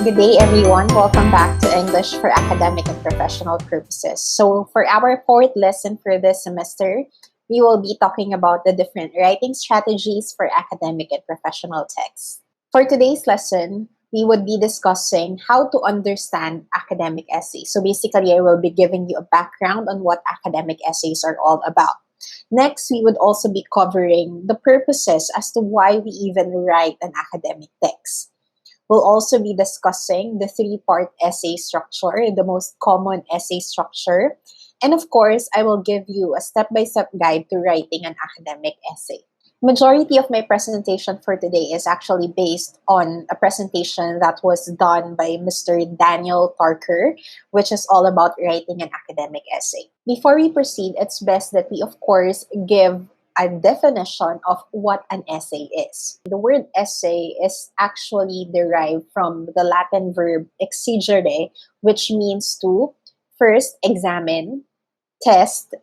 Good day, everyone. Welcome back to English for Academic and Professional Purposes. So, for our fourth lesson for this semester, we will be talking about the different writing strategies for academic and professional texts. For today's lesson, we would be discussing how to understand academic essays. So, basically, I will be giving you a background on what academic essays are all about. Next, we would also be covering the purposes as to why we even write an academic text. We'll also be discussing the three-part essay structure, the most common essay structure. And of course, I will give you a step-by-step guide to writing an academic essay. Majority of my presentation for today is actually based on a presentation that was done by Mr. Daniel Parker, which is all about writing an academic essay. Before we proceed, it's best that we, of course, give a definition of what an essay is. The word essay is actually derived from the Latin verb exigere, which means to first examine, test,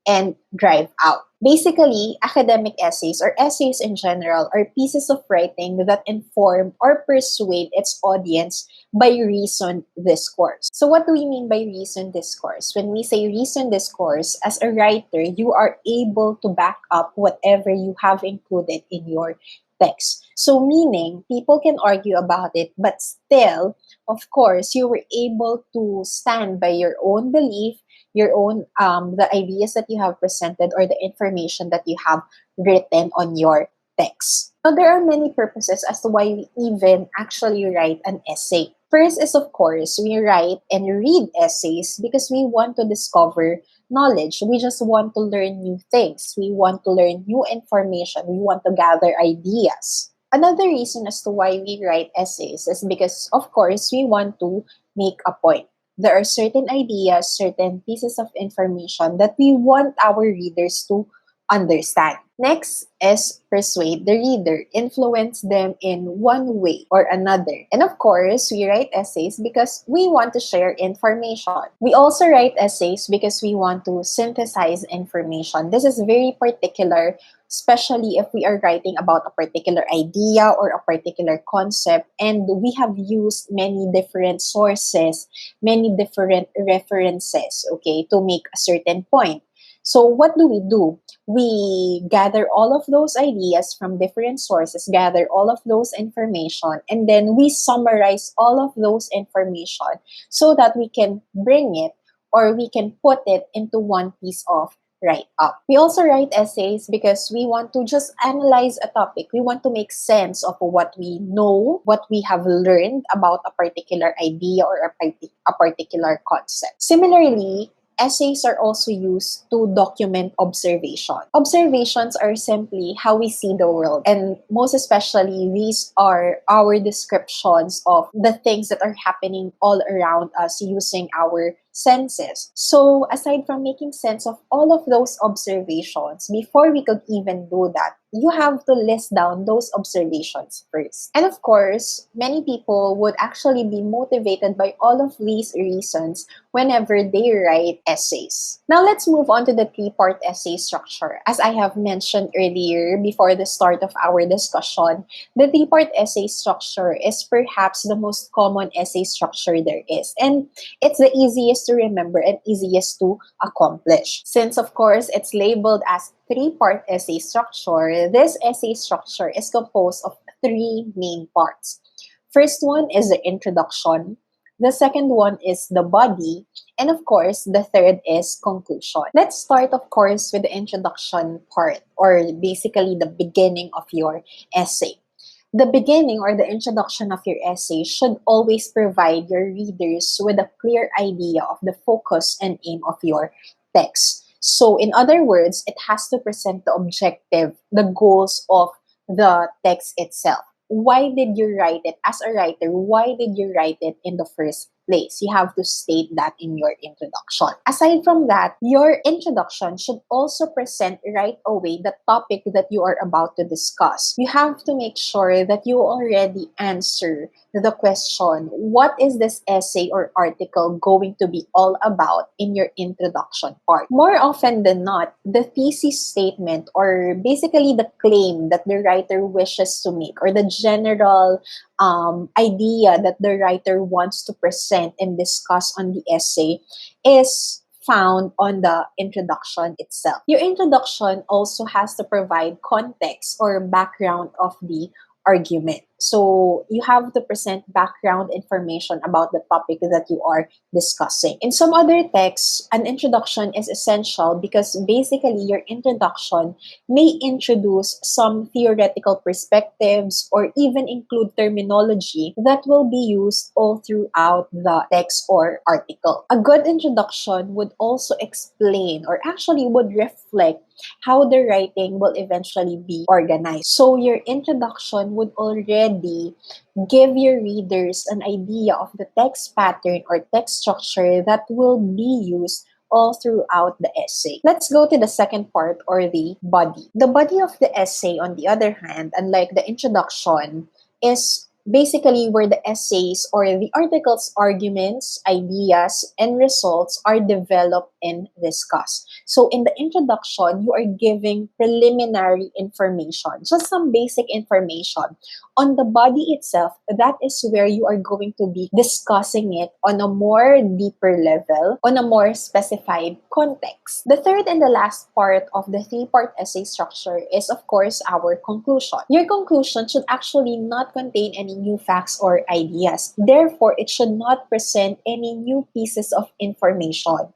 and drive out. Basically, academic essays or essays in general are pieces of writing that inform or persuade its audience by reasoned discourse. So what do we mean by reasoned discourse? When we say reasoned discourse, as a writer, you are able to back up whatever you have included in your text. So meaning, people can argue about it, but still, of course, you were able to stand by your own belief, your own the ideas that you have presented or the information that you have written on your text. Now, there are many purposes as to why we even actually write an essay. First is, of course, we write and read essays because we want to discover knowledge. We just want to learn new things. We want to learn new information. We want to gather ideas. Another reason as to why we write essays is because, of course, we want to make a point. There are certain ideas, certain pieces of information that we want our readers to understand. Next is persuade the reader, influence them in one way or another. And of course, we write essays because we want to share information. We also write essays because we want to synthesize information. This is very particular, especially if we are writing about a particular idea or a particular concept, and we have used many different sources, many different references, okay, to make a certain point. So what do? We gather all of those ideas from different sources, gather all of those information, and then we summarize all of those information so that we can bring it or we can put it into one piece of write-up. We also write essays because we want to just analyze a topic. We want to make sense of what we know, what we have learned about a particular idea or a particular concept. Similarly, essays are also used to document observation. Observations are simply how we see the world, and most especially, these are our descriptions of the things that are happening all around us using our senses. So, aside from making sense of all of those observations, before we could even do that, you have to list down those observations first. And of course, many people would actually be motivated by all of these reasons whenever they write essays. Now, let's move on to the three-part essay structure. As I have mentioned earlier, before the start of our discussion, the three-part essay structure is perhaps the most common essay structure there is. And it's the easiest to remember and easiest to accomplish. Since, of course, it's labeled as three-part essay structure, this essay structure is composed of three main parts. First one is the introduction. The second one is the body. And of course, the third is conclusion. Let's start, of course, with the introduction part, or basically the beginning of your essay. The beginning or the introduction of your essay should always provide your readers with a clear idea of the focus and aim of your text. So, in other words, it has to present the objective, the goals of the text itself. Why did you write it? As a writer, why did you write it in the first place. You have to state that in your introduction. Aside from that, your introduction should also present right away the topic that you are about to discuss. You have to make sure that you already answer the question, what is this essay or article going to be all about in your introduction part? More often than not, the thesis statement, or basically the claim that the writer wishes to make, or the general idea that the writer wants to present and discuss on the essay, is found on the introduction itself. Your introduction also has to provide context or background of the argument. So you have to present background information about the topic that you are discussing. In some other texts, an introduction is essential because basically your introduction may introduce some theoretical perspectives or even include terminology that will be used all throughout the text or article. A good introduction would also explain, or actually would reflect, how the writing will eventually be organized. So your introduction would already give your readers an idea of the text pattern or text structure that will be used all throughout the essay. Let's go to the second part, or the body. The body of the essay, on the other hand, unlike the introduction, is basically where the essays or the article's arguments, ideas, and results are developed and discussed. So in the introduction, you are giving preliminary information, just some basic information. On the body itself, that is where you are going to be discussing it on a more deeper level, on a more specified context. The third and the last part of the three-part essay structure is, of course, our conclusion. Your conclusion should actually not contain any new facts or ideas. Therefore, it should not present any new pieces of information.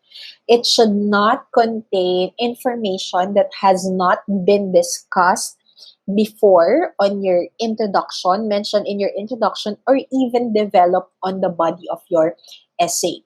It should not contain information that has not been discussed before on your introduction, mentioned in your introduction, or even developed on the body of your essay.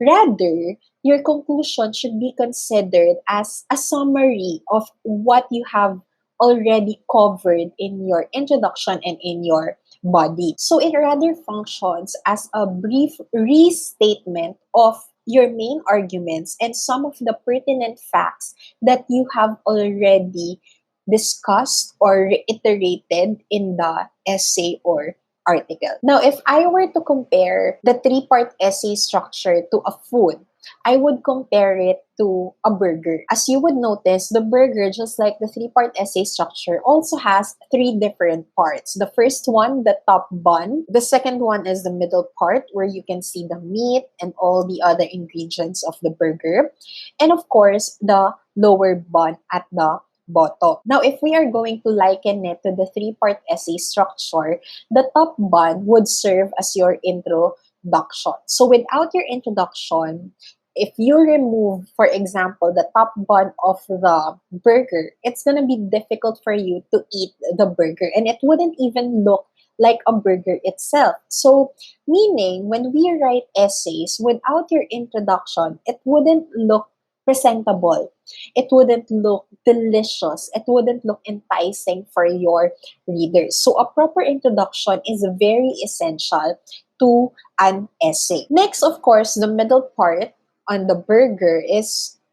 Rather, your conclusion should be considered as a summary of what you have already covered in your introduction and in your body. So it rather functions as a brief restatement of your main arguments and some of the pertinent facts that you have already discussed or reiterated in the essay or article. Now, if I were to compare the three-part essay structure to a food, I would compare it to a burger. As you would notice, the burger, just like the three-part essay structure, also has three different parts. The first one, the top bun. The second one is the middle part, where you can see the meat and all the other ingredients of the burger. And of course, the lower bun at the bottom. Now, if we are going to liken it to the three-part essay structure, the top bun would serve as your introduction. So without your introduction, if you remove, for example, the top bun of the burger, it's going to be difficult for you to eat the burger, and it wouldn't even look like a burger itself. So, meaning, when we write essays without your introduction, it wouldn't look presentable. It wouldn't look delicious. It wouldn't look enticing for your readers. So a proper introduction is very essential to an essay. Next, of course, the middle part on the burger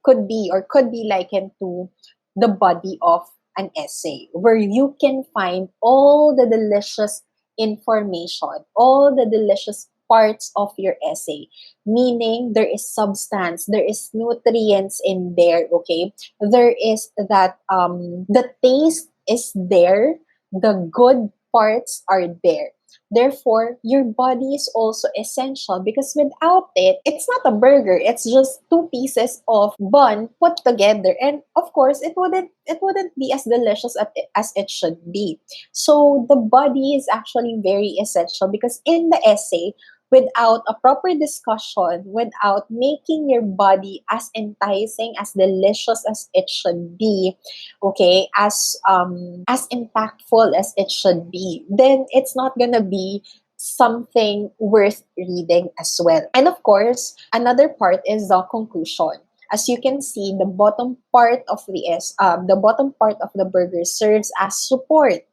could be likened to the body of an essay, where you can find all the delicious information, all the delicious parts of your essay, meaning there is substance, there is nutrients in there, okay? There is that, the taste is there, the good parts are there. Therefore, your body is also essential, because without it, it's not a burger. It's just two pieces of bun put together, and of course, it wouldn't be as delicious as it should be. So the body is actually very essential, because in the essay, without a proper discussion, without making your body as enticing, as delicious as it should be, okay, as impactful as it should be, then it's not gonna be something worth reading as well. And of course, another part is the conclusion. As you can see, the bottom part of the bottom part of the burger serves as support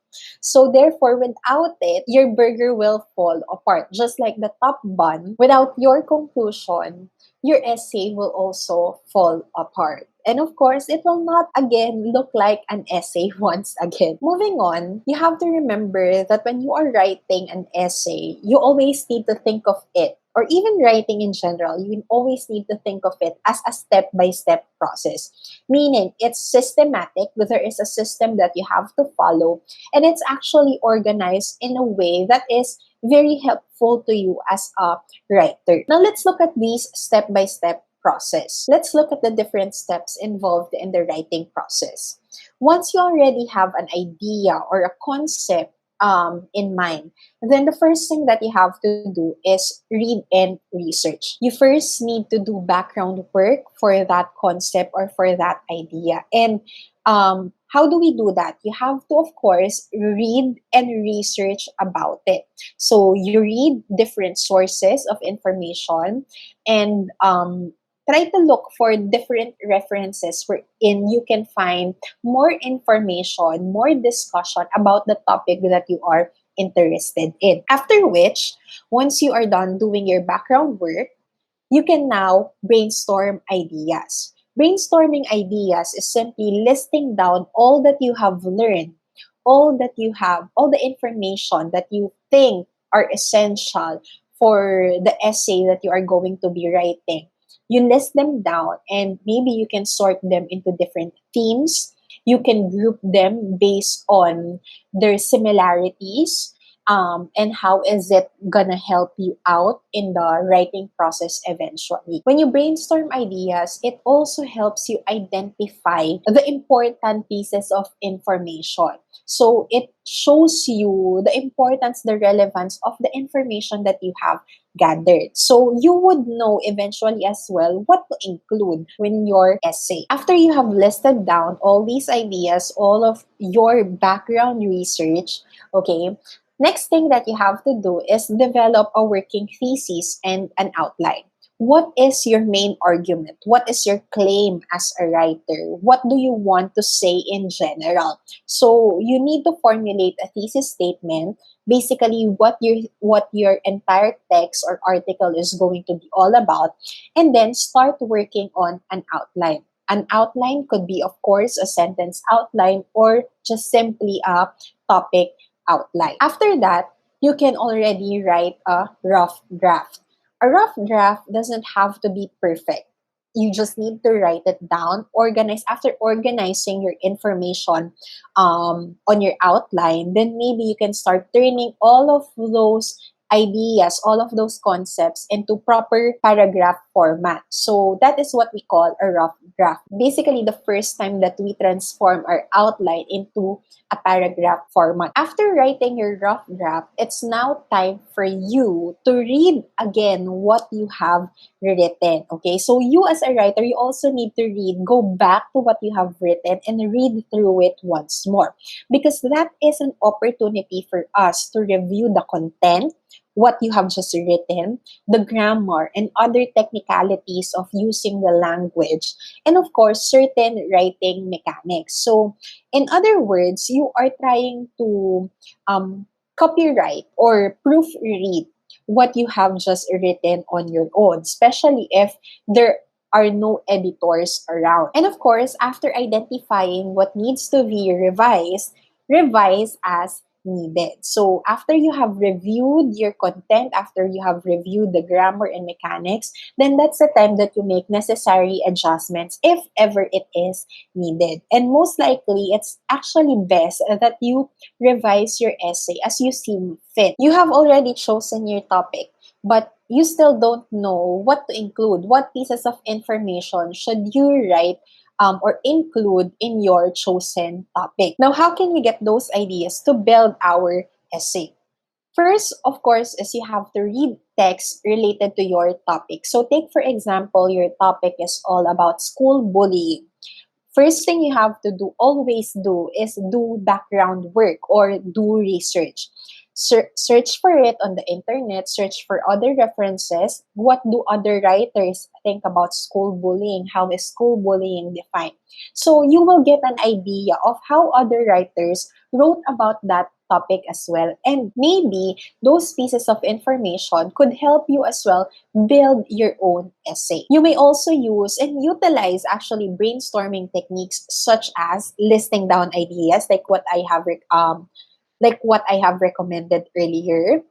So therefore, without it, your burger will fall apart. Just like the top bun, without your conclusion, your essay will also fall apart. And of course, it will not again look like an essay once again. Moving on, you have to remember that when you are writing an essay, you always need to think of it, or even writing in general, you always need to think of it as a step-by-step process. Meaning, it's systematic, there is a system that you have to follow, and it's actually organized in a way that is very helpful to you as a writer. Now, let's look at these step-by-step process. Let's look at the different steps involved in the writing process. Once you already have an idea or a concept in mind, then the first thing that you have to do is read and research. You first need to do background work for that concept or for that idea. And how do we do that? You have to, of course, read and research about it. So you read different sources of information and try to look for different references wherein you can find more information, more discussion about the topic that you are interested in. After which, once you are done doing your background work, you can now brainstorm ideas. Brainstorming ideas is simply listing down all that you have learned, all the information that you think are essential for the essay that you are going to be writing. You list them down and maybe you can sort them into different themes. You can group them based on their similarities, and how is it gonna help you out in the writing process eventually. When you brainstorm ideas, it also helps you identify the important pieces of information. So it shows you the importance, the relevance of the information that you have gathered. So you would know eventually as well what to include in your essay. After you have listed down all these ideas, all of your background research, okay, next thing that you have to do is develop a working thesis and an outline. What is your main argument? What is your claim as a writer? What do you want to say in general? So you need to formulate a thesis statement, basically what your entire text or article is going to be all about, and then start working on an outline. An outline could be, of course, a sentence outline or just simply a topic outline. After that, you can already write a rough draft. A rough draft doesn't have to be perfect. You just need to write it down, organize. After organizing your information on your outline, then maybe you can start turning all of those ideas, all of those concepts into proper paragraph format. So that is what we call a rough draft. Basically, the first time that we transform our outline into a paragraph format. After writing your rough draft, it's now time for you to read again what you have written. Okay, so you as a writer, you also need to go back to what you have written and read through it once more, because that is an opportunity for us to review the content, what you have just written, the grammar, and other technicalities of using the language, and of course, certain writing mechanics. So, in other words, you are trying to copyright or proofread what you have just written on your own, especially if there are no editors around. And of course, after identifying what needs to be revised, revise as needed. So after you have reviewed your content, after you have reviewed the grammar and mechanics, then that's the time that you make necessary adjustments if ever it is needed. And most likely, it's actually best that you revise your essay as you see fit. You have already chosen your topic, but you still don't know what to include. What pieces of information should you write or include in your chosen topic? Now, how can we get those ideas to build our essay? First, of course, is you have to read text related to your topic. So take, for example, your topic is all about school bullying. First thing you have to do, always do, is do background work or do research. Search for it on the internet, search for other references. What do other writers think about school bullying? How is school bullying defined? So you will get an idea of how other writers wrote about that topic as well. And maybe those pieces of information could help you as well build your own essay. You may also use and utilize actually brainstorming techniques such as listing down ideas like what I have recommended earlier.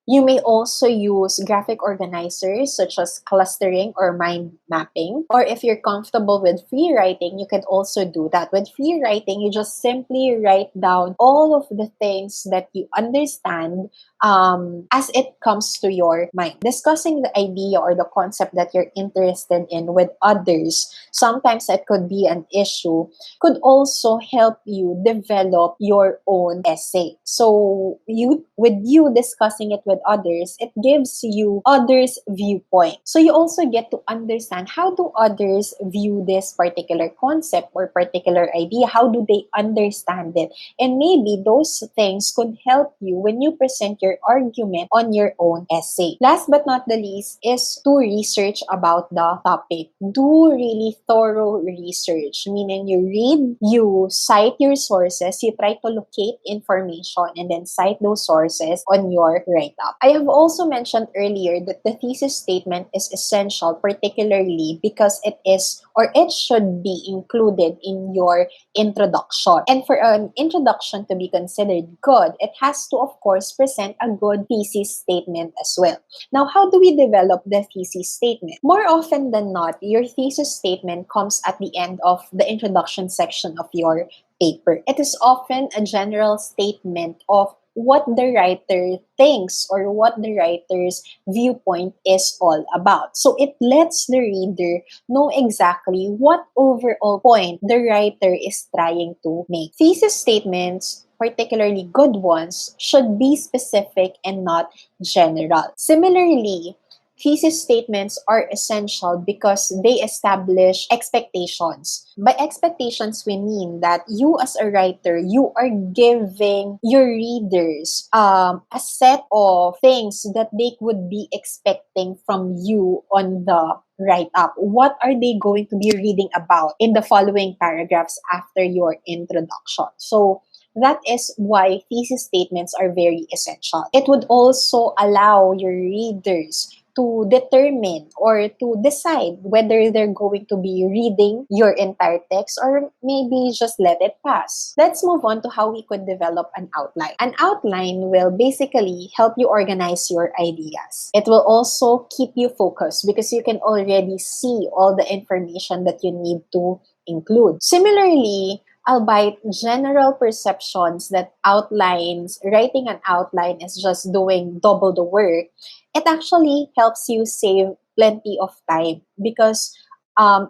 You may also use graphic organizers such as clustering or mind mapping. Or if you're comfortable with free writing, you can also do that. With free writing, you just simply write down all of the things that you understand as it comes to your mind. Discussing the idea or the concept that you're interested in with others, sometimes it could be an issue, could also help you develop your own essay. So with you discussing it with others, it gives you others' viewpoint. So you also get to understand how do others view this particular concept or particular idea? How do they understand it? And maybe those things could help you when you present your argument on your own essay. Last but not the least is to research about the topic. Do really thorough research, meaning you read, you cite your sources, you try to locate information and then cite those sources on your write-up. I have also mentioned earlier that the thesis statement is essential, particularly because it is or it should be included in your introduction. And for an introduction to be considered good, it has to, of course, present a good thesis statement as well. Now, how do we develop the thesis statement? More often than not, your thesis statement comes at the end of the introduction section of your paper. It is often a general statement of what the writer thinks or what the writer's viewpoint is all about. So it lets the reader know exactly what overall point the writer is trying to make. Thesis statements, particularly good ones, should be specific and not general. Similarly, thesis statements are essential because they establish expectations. By expectations, we mean that you as a writer, you are giving your readers a set of things that they would be expecting from you on the write-up. What are they going to be reading about in the following paragraphs after your introduction? So that is why thesis statements are very essential. It would also allow your readers to determine or to decide whether they're going to be reading your entire text or maybe just let it pass. Let's move on to how we could develop an outline. An outline will basically help you organize your ideas. It will also keep you focused because you can already see all the information that you need to include. Similarly, albeit general perceptions that writing an outline is just doing double the work, it actually helps you save plenty of time because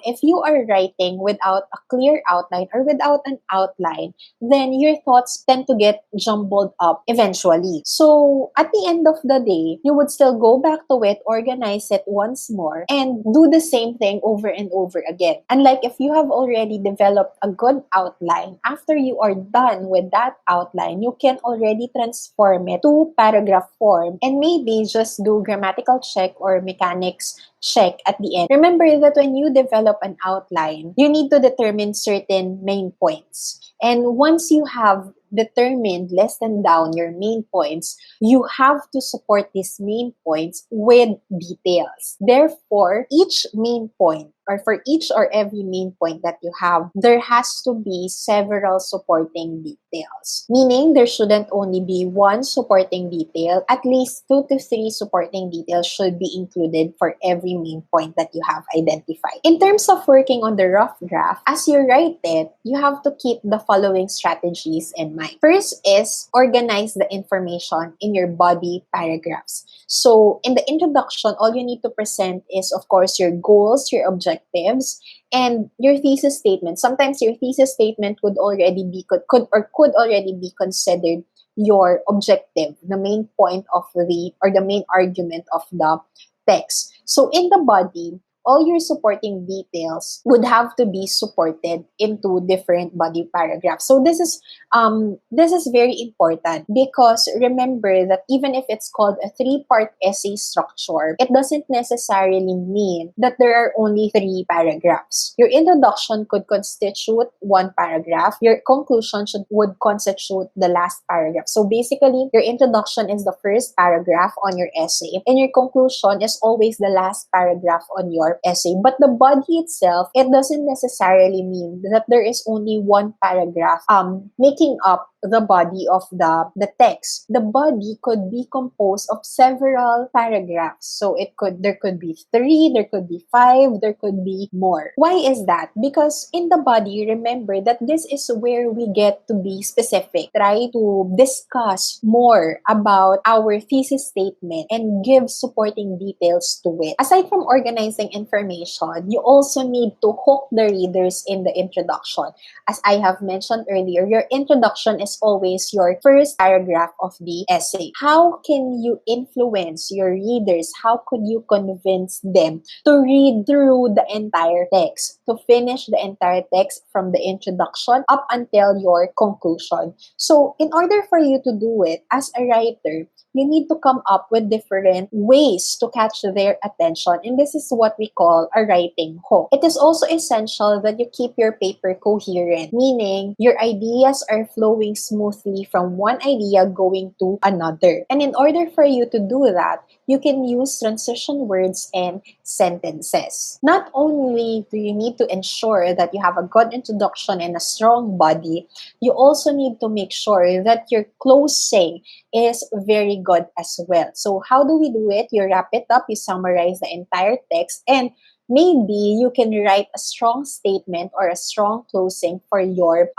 if you are writing without a clear outline or without an outline, then your thoughts tend to get jumbled up eventually. So at the end of the day, you would still go back to it, organize it once more, and do the same thing over and over again. Unlike if you have already developed a good outline, after you are done with that outline, you can already transform it to paragraph form and maybe just do grammatical check or mechanics check at the end. Remember that when you develop an outline, you need to determine certain main points. And once you have determined, lessened down your main points, you have to support these main points with details. Therefore, each main point, or for each or every main point that you have, there has to be several supporting details. Meaning, there shouldn't only be one supporting detail, at least 2 to 3 supporting details should be included for every main point that you have identified. In terms of working on the rough draft, as you write it, you have to keep the following strategies in mind. First is organize the information in your body paragraphs. So in the introduction, all you need to present is, of course, your goals, your objectives, and your thesis statement. Sometimes your thesis statement could already be considered your objective, the main point of the main argument of the text. So in the body, all your supporting details would have to be supported into different body paragraphs. So this is very important, because remember that even if it's called a three-part essay structure, it doesn't necessarily mean that there are only three paragraphs. Your introduction could constitute one paragraph. Your conclusion would constitute the last paragraph. So basically, your introduction is the first paragraph on your essay, and your conclusion is always the last paragraph on your essay. But the body itself, it doesn't necessarily mean that there is only one paragraph making up the body of the text. The body could be composed of several paragraphs. So there could be 3, there could be 5, there could be more. Why is that? Because in the body, remember that this is where we get to be specific, try to discuss more about our thesis statement and give supporting details to it. Aside from organizing information, you also need to hook the readers in the introduction. As I have mentioned earlier, your introduction is always your first paragraph of the essay. How can you influence your readers? How could you convince them to read through the entire text, to finish the entire text from the introduction up until your conclusion? So in order for you to do it as a writer, you need to come up with different ways to catch their attention. And this is what we call a writing hook. It is also essential that you keep your paper coherent, meaning your ideas are flowing smoothly from one idea going to another. And in order for you to do that, you can use transition words and sentences. Not only do you need to ensure that you have a good introduction and a strong body, you also need to make sure that your closing is very good as well. So how do we do it? You wrap it up, you summarize the entire text, and maybe you can write a strong statement or a strong closing for your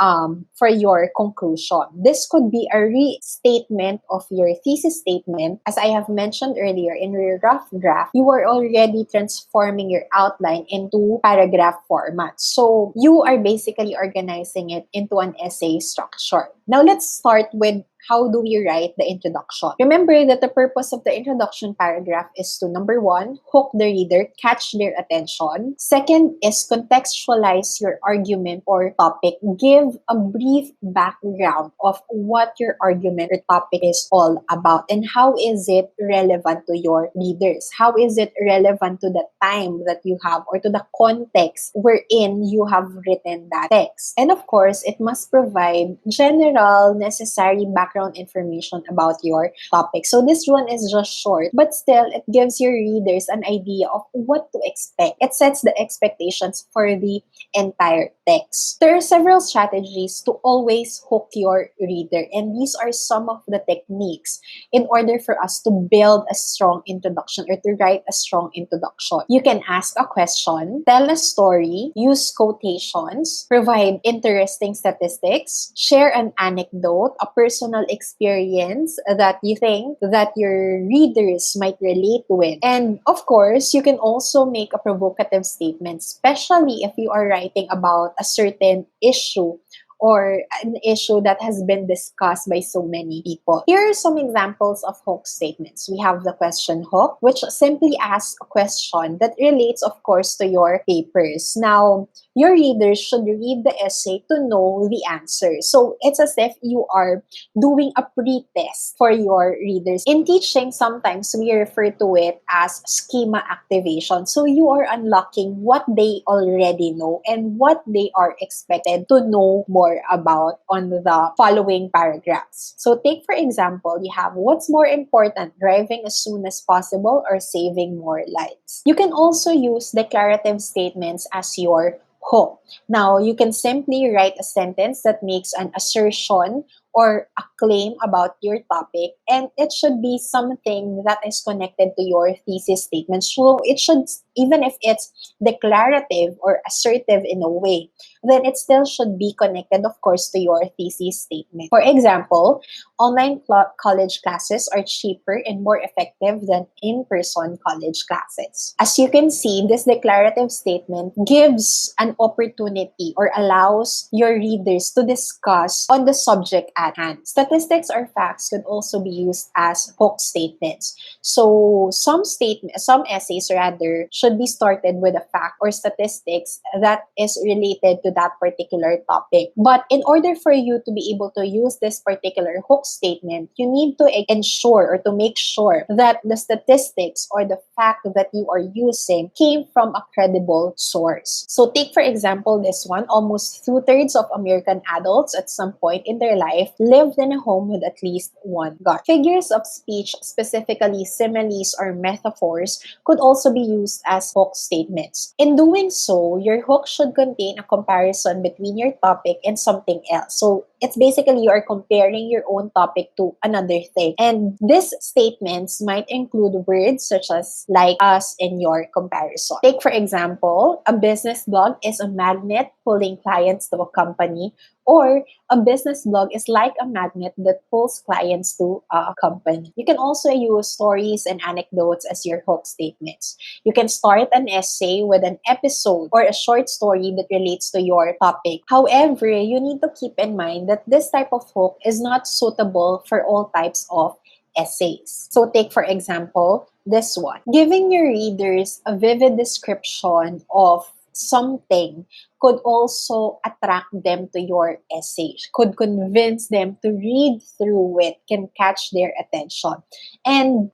conclusion. This could be a restatement of your thesis statement. As I have mentioned earlier, in your rough draft, you are already transforming your outline into paragraph format. So you are basically organizing it into an essay structure. Now let's start with how do we write the introduction? Remember that the purpose of the introduction paragraph is to, number 1, hook the reader, catch their attention. Second is contextualize your argument or topic. Give a brief background of what your argument or topic is all about and how is it relevant to your readers. How is it relevant to the time that you have or to the context wherein you have written that text. And of course, it must provide general necessary background information about your topic. So this one is just short, but still it gives your readers an idea of what to expect. It sets the expectations for the entire text. There are several strategies to always hook your reader, and these are some of the techniques in order for us to build a strong introduction or to write a strong introduction. You can ask a question, tell a story, use quotations, provide interesting statistics, share an anecdote, a personal experience that you think that your readers might relate with. And of course, you can also make a provocative statement, especially if you are writing about a certain issue or an issue that has been discussed by so many people. Here are some examples of hook statements. We have the question hook, which simply asks a question that relates, of course, to your papers. Now, your readers should read the essay to know the answer. So it's as if you are doing a pre-test for your readers. In teaching, sometimes we refer to it as schema activation. So you are unlocking what they already know and what they are expected to know more about on the following paragraphs. So take for example, you have what's more important, driving as soon as possible or saving more lives. You can also use declarative statements as your hook. Now, you can simply write a sentence that makes an assertion or a claim about your topic, and it should be something that is connected to your thesis statement. So it should, even if it's declarative or assertive in a way, then it still should be connected, of course, to your thesis statement. For example, online college classes are cheaper and more effective than in-person college classes. As you can see, this declarative statement gives an opportunity or allows your readers to discuss on the subject at hand. Statistics or facts could also be used as hook statements. So some essays rather should be started with a fact or statistics that is related to that particular topic. But in order for you to be able to use this particular hook statement, you need to ensure or to make sure that the statistics or the fact that you are using came from a credible source. So take for example this one: almost 2/3 of American adults at some point in their life lived in a home with at least one gun. Figures of speech, specifically similes or metaphors, could also be used as hook statements. In doing so, your hook should contain a comparison between your topic and something else. So it's basically you are comparing your own topic to another thing. And these statements might include words such as like, us, in your comparison. Take for example, a business blog is a magnet pulling clients to a company, or a business blog is like a magnet that pulls clients to a company. You can also use stories and anecdotes as your hook statements. You can start an essay with an episode or a short story that relates to your topic. However, you need to keep in mind that this type of hook is not suitable for all types of essays. So take for example, this one. Giving your readers a vivid description of something could also attract them to your essay, could convince them to read through it, can catch their attention. And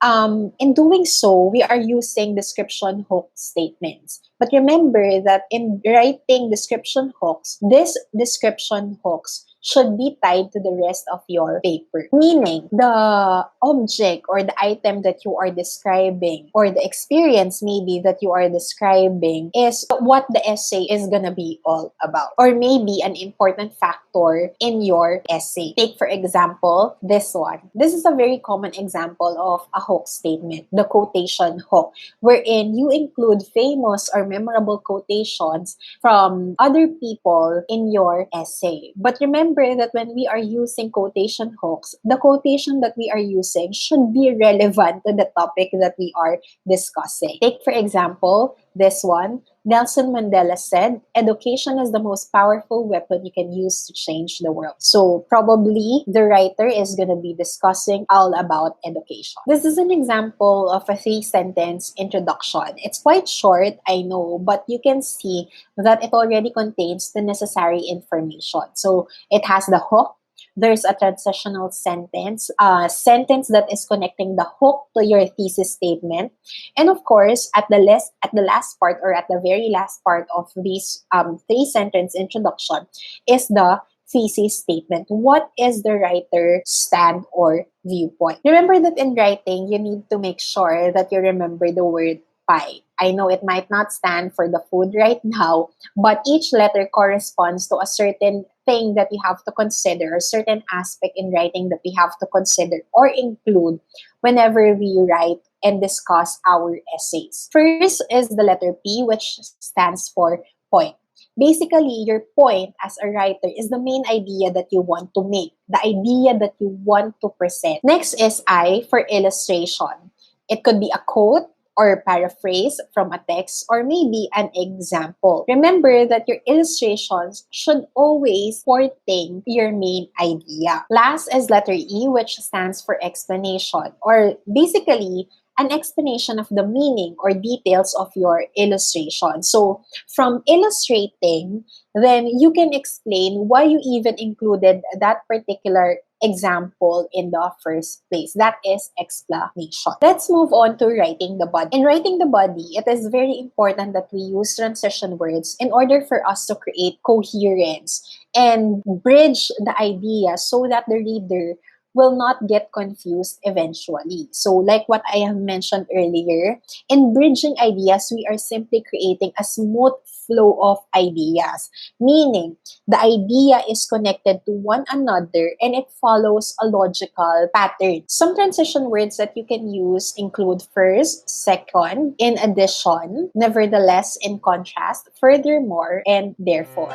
in doing so, we are using description hook statements. But remember that in writing description hooks, these description hooks should be tied to the rest of your paper. Meaning, the object or the item that you are describing or the experience maybe that you are describing is what the essay is gonna be all about. Or maybe an important factor in your essay. Take for example, this one. This is a very common example of a hook statement, the quotation hook, wherein you include famous or memorable quotations from other people in your essay. But remember that when we are using quotation hooks, the quotation that we are using should be relevant to the topic that we are discussing. Take for example, this one. Nelson Mandela said, "Education is the most powerful weapon you can use to change the world." So probably the writer is going to be discussing all about education. This is an example of a 3-sentence introduction. It's quite short, I know, but you can see that it already contains the necessary information. So it has the hook. There's a transitional sentence, a sentence that is connecting the hook to your thesis statement. And of course, at the last part or at the very last part of this 3-sentence introduction is the thesis statement. What is the writer's stand or viewpoint? Remember that in writing, you need to make sure that you remember the word pie. I know it might not stand for the food right now, but each letter corresponds to a certain thing that we have to consider, a certain aspect in writing that we have to consider or include whenever we write and discuss our essays. First is the letter P, which stands for point. Basically, your point as a writer is the main idea that you want to make, the idea that you want to present. Next is I for illustration. It could be a quote, or paraphrase from a text, or maybe an example. Remember that your illustrations should always portray your main idea. Last is letter E, which stands for explanation, or basically an explanation of the meaning or details of your illustration. So from illustrating, then you can explain why you even included that particular example in the first place. That is explanation. Let's move on to writing the body. In writing the body, it is very important that we use transition words in order for us to create coherence and bridge the idea so that the reader will not get confused eventually. So like what I have mentioned earlier, in bridging ideas, we are simply creating a smooth flow of ideas, meaning the idea is connected to one another and it follows a logical pattern. Some transition words that you can use include first, second, in addition, nevertheless, in contrast, furthermore, and therefore.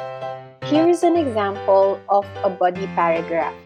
Here's an example of a body paragraph.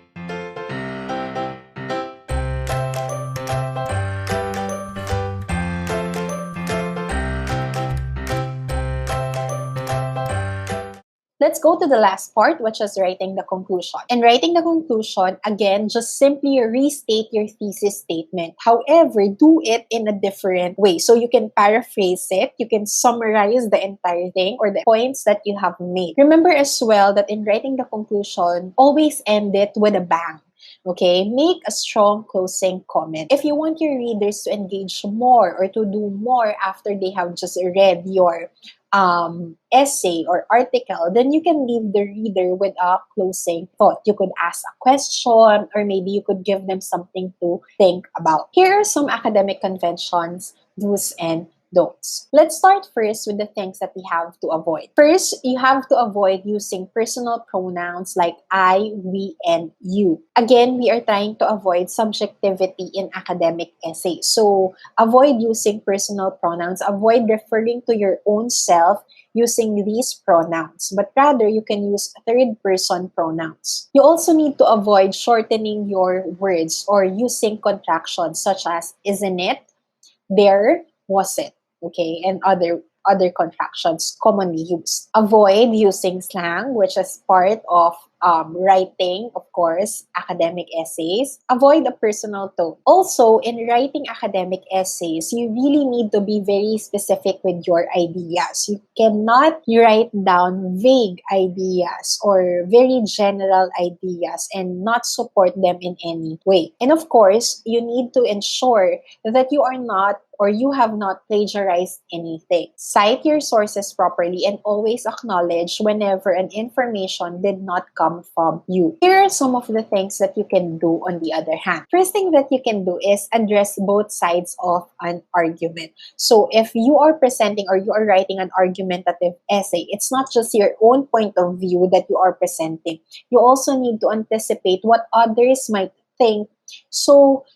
Let's go to the last part, which is writing the conclusion. In writing the conclusion, again, just simply restate your thesis statement. However, do it in a different way. So you can paraphrase it, you can summarize the entire thing or the points that you have made. Remember as well that in writing the conclusion, always end it with a bang. Okay, make a strong closing comment. If you want your readers to engage more or to do more after they have just read your essay or article, then you can leave the reader with a closing thought. You could ask a question, or maybe you could give them something to think about. Here are some academic conventions, do's and don'ts. Let's start first with the things that we have to avoid. First, you have to avoid using personal pronouns like I, we, and you. Again, we are trying to avoid subjectivity in academic essays. So, avoid using personal pronouns. Avoid referring to your own self using these pronouns, but rather you can use third-person pronouns. You also need to avoid shortening your words or using contractions such as isn't it, there, was it, okay, and other contractions commonly used. Avoid using slang, which is part of writing, of course, academic essays. Avoid a personal tone. Also, in writing academic essays, you really need to be very specific with your ideas. You cannot write down vague ideas or very general ideas and not support them in any way. And of course, you need to ensure that you are not or you have not plagiarized anything. Cite your sources properly and always acknowledge whenever an information did not come from you. Here are some of the things that you can do on the other hand. First thing that you can do is address both sides of an argument. So if you are presenting or you are writing an argumentative essay, it's not just your own point of view that you are presenting. You also need to anticipate what others might think. So,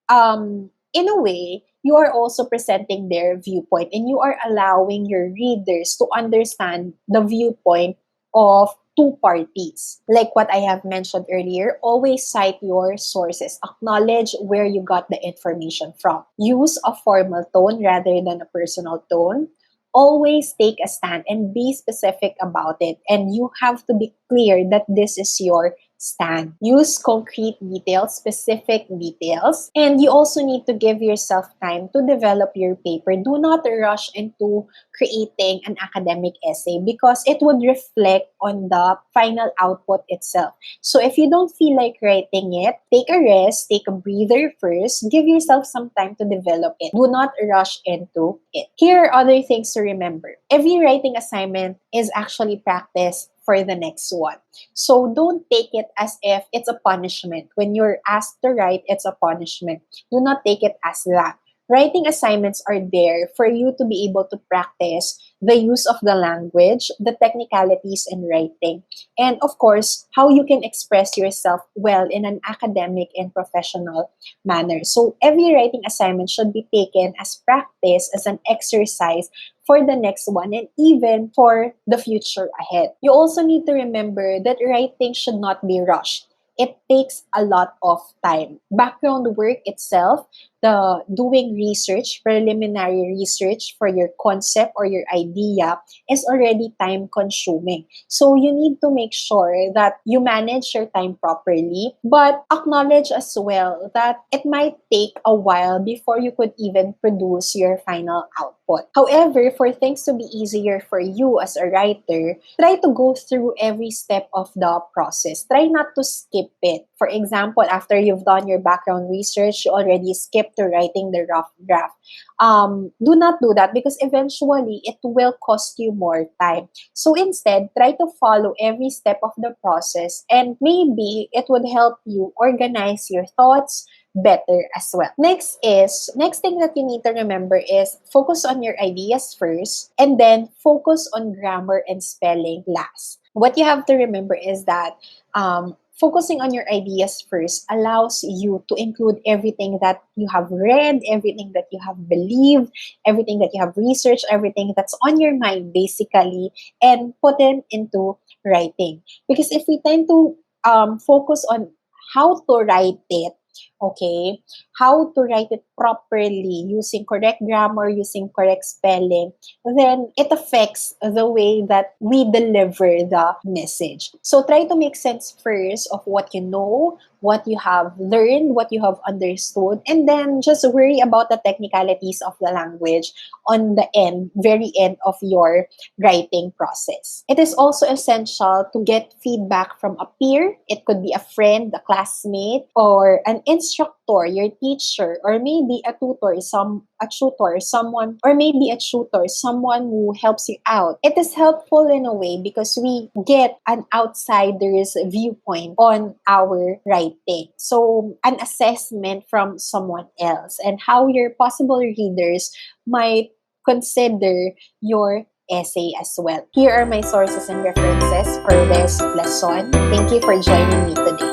in a way, you are also presenting their viewpoint and you are allowing your readers to understand the viewpoint of two parties. Like what I have mentioned earlier, always cite your sources. Acknowledge where you got the information from. Use a formal tone rather than a personal tone. Always take a stand and be specific about it. And you have to be clear that this is your stand. Use concrete details, specific details, and you also need to give yourself time to develop your paper. Do not rush into creating an academic essay because it would reflect on the final output itself. So if you don't feel like writing it, take a rest, take a breather first, give yourself some time to develop it. Do not rush into it. Here are other things to remember. Every writing assignment is actually practice for the next one. So don't take it as if it's a punishment. When you're asked to write, it's a punishment. Do not take it as that. Writing assignments are there for you to be able to practice the use of the language, the technicalities in writing, and of course, how you can express yourself well in an academic and professional manner. So every writing assignment should be taken as practice, as an exercise for the next one and even for the future ahead. You also need to remember that writing should not be rushed. It takes a lot of time. Background work itself, the doing research, preliminary research for your concept or your idea is already time consuming. So you need to make sure that you manage your time properly, but acknowledge as well that it might take a while before you could even produce your final output. However, for things to be easier for you as a writer, try to go through every step of the process. Try not to skip it. For example, after you've done your background research, you already skipped to writing the rough draft. Do not do that because eventually it will cost you more time. So instead, try to follow every step of the process and maybe it would help you organize your thoughts better as well. Next thing that you need to remember is focus on your ideas first and then focus on grammar and spelling last. What you have to remember is that focusing on your ideas first allows you to include everything that you have read, everything that you have believed, everything that you have researched, everything that's on your mind basically, and put it into writing. Because if we tend to focus on how to write it, okay? How to write it properly using correct grammar, using correct spelling, then it affects the way that we deliver the message. So try to make sense first of what you know, what you have learned, what you have understood, and then just worry about the technicalities of the language on the end, very end of your writing process. It is also essential to get feedback from a peer. It could be a friend, a classmate, or an instructor, your teacher, or maybe a tutor, someone, or maybe a tutor, someone who helps you out. It is helpful in a way because we get an outsider's viewpoint on our writing. So an assessment from someone else and how your possible readers might consider your essay as well. Here are my sources and references for this lesson. Thank you for joining me today.